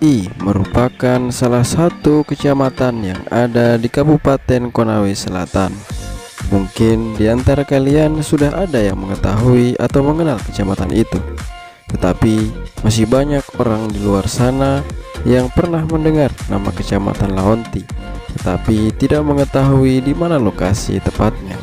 Laonti merupakan salah satu kecamatan yang ada di Kabupaten Konawe Selatan. Mungkin di antara kalian sudah ada yang mengetahui atau mengenal kecamatan itu, tetapi masih banyak orang di luar sana yang pernah mendengar nama Kecamatan Laonti, tetapi tidak mengetahui di mana lokasi tepatnya.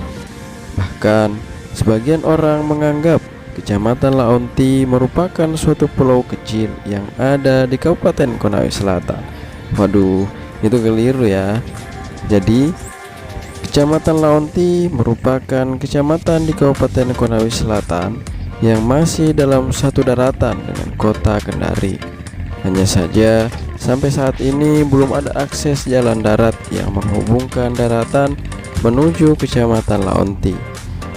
Bahkan sebagian orang menganggap Kecamatan Laonti merupakan suatu pulau kecil yang ada di Kabupaten Konawe Selatan. Waduh, itu keliru ya. Jadi, Kecamatan Laonti merupakan kecamatan di Kabupaten Konawe Selatan yang masih dalam satu daratan dengan kota Kendari. Hanya saja, sampai saat ini belum ada akses jalan darat yang menghubungkan daratan menuju Kecamatan Laonti.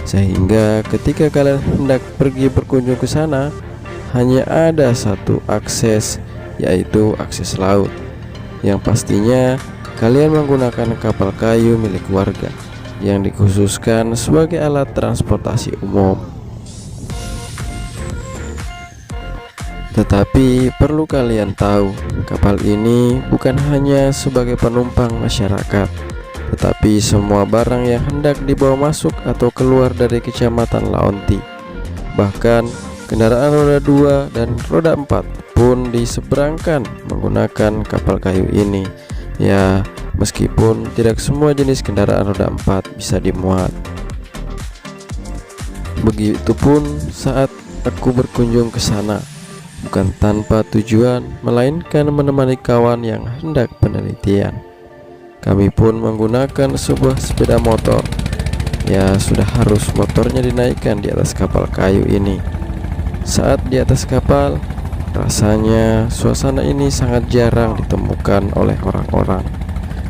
Sehingga ketika kalian hendak pergi berkunjung ke sana, hanya ada satu akses, yaitu akses laut, yang pastinya kalian menggunakan kapal kayu milik warga yang dikhususkan sebagai alat transportasi umum. Tetapi perlu kalian tahu, kapal ini bukan hanya sebagai penumpang masyarakat, tetapi semua barang yang hendak dibawa masuk atau keluar dari Kecamatan Laonti, bahkan kendaraan roda 2 dan roda 4 pun diseberangkan menggunakan kapal kayu ini. Ya, meskipun tidak semua jenis kendaraan roda 4 bisa dimuat. Begitupun saat aku berkunjung ke sana, bukan tanpa tujuan, melainkan menemani kawan yang hendak penelitian. Kami pun menggunakan sebuah sepeda motor. Ya, sudah harus motornya dinaikkan di atas kapal kayu ini. Saat di atas kapal, rasanya suasana ini sangat jarang ditemukan oleh orang-orang.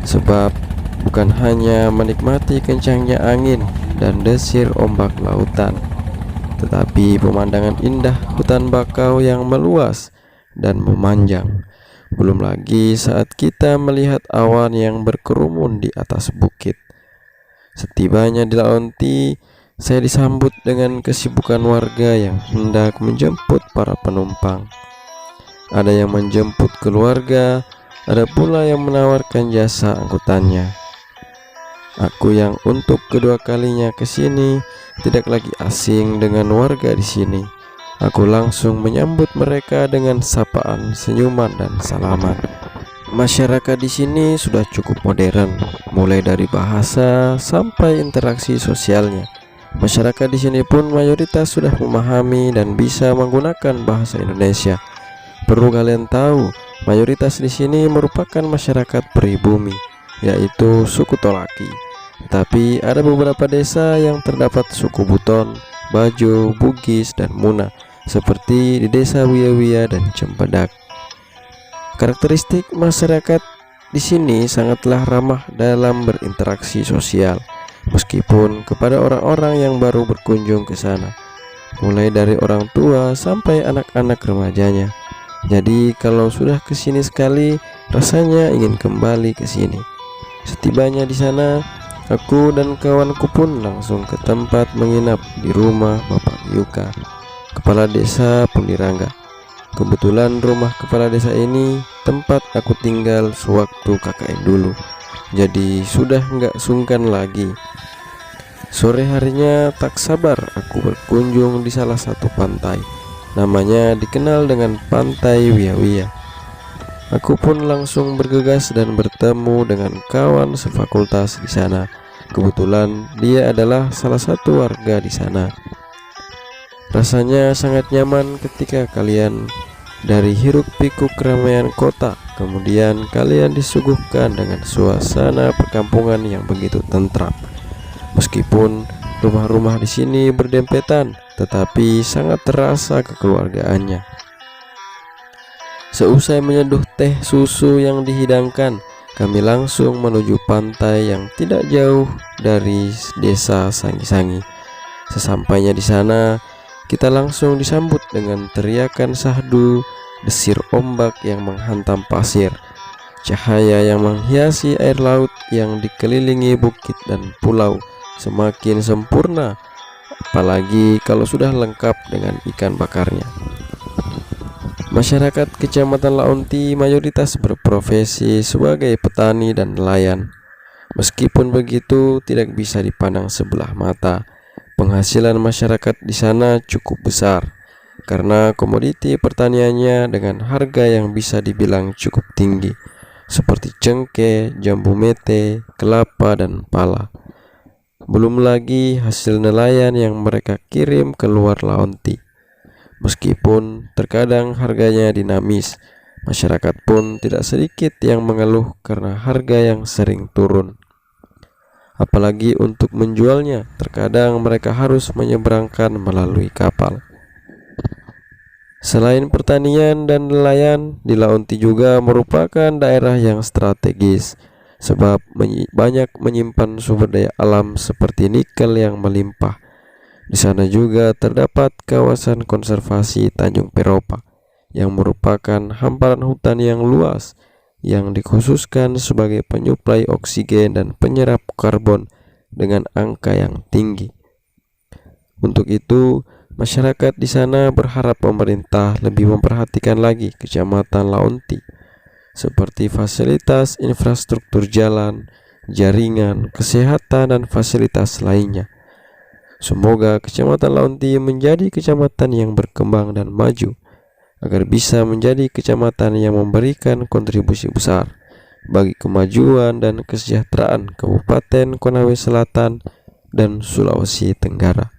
Sebab bukan hanya menikmati kencangnya angin dan desir ombak lautan, tetapi pemandangan indah hutan bakau yang meluas dan memanjang. Belum lagi saat kita melihat awan yang berkerumun di atas bukit. Setibanya di Laonti, saya disambut dengan kesibukan warga yang hendak menjemput para penumpang. Ada yang menjemput keluarga, ada pula yang menawarkan jasa angkutannya. Aku yang untuk kedua kalinya ke sini tidak lagi asing dengan warga di sini. Aku langsung menyambut mereka dengan sapaan, senyuman, dan salaman. Masyarakat di sini sudah cukup modern, mulai dari bahasa sampai interaksi sosialnya. Masyarakat di sini pun mayoritas sudah memahami dan bisa menggunakan bahasa Indonesia. Perlu kalian tahu, mayoritas di sini merupakan masyarakat pribumi, yaitu suku Tolaki. Tapi ada beberapa desa yang terdapat suku Buton, Bajo, Bugis, dan Muna, seperti di desa Wiya-Wiya dan Cempedak. Karakteristik masyarakat di sini sangatlah ramah dalam berinteraksi sosial, meskipun kepada orang-orang yang baru berkunjung ke sana, mulai dari orang tua sampai anak-anak remajanya. Jadi kalau sudah ke sini sekali, rasanya ingin kembali ke sini. Setibanya di sana, aku dan kawanku pun langsung ke tempat menginap di rumah Bapak Yuka, Kepala Desa Pundirangga. Kebetulan rumah kepala desa ini tempat aku tinggal sewaktu KKN dulu, jadi sudah nggak sungkan lagi. Sore harinya tak sabar aku berkunjung di salah satu pantai, namanya dikenal dengan Pantai Wiya-Wiya. Aku pun langsung bergegas dan bertemu dengan kawan sefakultas di sana. Kebetulan dia adalah salah satu warga di sana. Rasanya sangat nyaman ketika kalian dari hiruk-pikuk keramaian kota, kemudian kalian disuguhkan dengan suasana perkampungan yang begitu tentram. Meskipun rumah-rumah di sini berdempetan, tetapi sangat terasa kekeluargaannya. Seusai menyeduh teh susu yang dihidangkan, kami langsung menuju pantai yang tidak jauh dari desa Sangi-Sangi. Sesampainya di sana, kita langsung disambut dengan teriakan syahdu, desir ombak yang menghantam pasir, cahaya yang menghiasi air laut yang dikelilingi bukit dan pulau semakin sempurna, apalagi kalau sudah lengkap dengan ikan bakarnya. Masyarakat Kecamatan Laonti mayoritas berprofesi sebagai petani dan nelayan. Meskipun begitu, tidak bisa dipandang sebelah mata. Penghasilan masyarakat di sana cukup besar karena komoditi pertaniannya dengan harga yang bisa dibilang cukup tinggi, seperti cengkeh, jambu mete, kelapa, dan pala. Belum lagi hasil nelayan yang mereka kirim ke luar Laonti. Meskipun terkadang harganya dinamis, masyarakat pun tidak sedikit yang mengeluh karena harga yang sering turun. Apalagi untuk menjualnya, terkadang mereka harus menyeberangkan melalui kapal. Selain pertanian dan nelayan, di Laonti juga merupakan daerah yang strategis sebab banyak menyimpan sumber daya alam seperti nikel yang melimpah. Di sana juga terdapat kawasan konservasi Tanjung Peropa yang merupakan hamparan hutan yang luas yang dikhususkan sebagai penyuplai oksigen dan penyerap karbon dengan angka yang tinggi. Untuk itu, masyarakat di sana berharap pemerintah lebih memperhatikan lagi Kecamatan Laonti seperti fasilitas infrastruktur jalan, jaringan, kesehatan, dan fasilitas lainnya. Semoga Kecamatan Laonti menjadi kecamatan yang berkembang dan maju, agar bisa menjadi kecamatan yang memberikan kontribusi besar bagi kemajuan dan kesejahteraan Kabupaten Konawe Selatan dan Sulawesi Tenggara.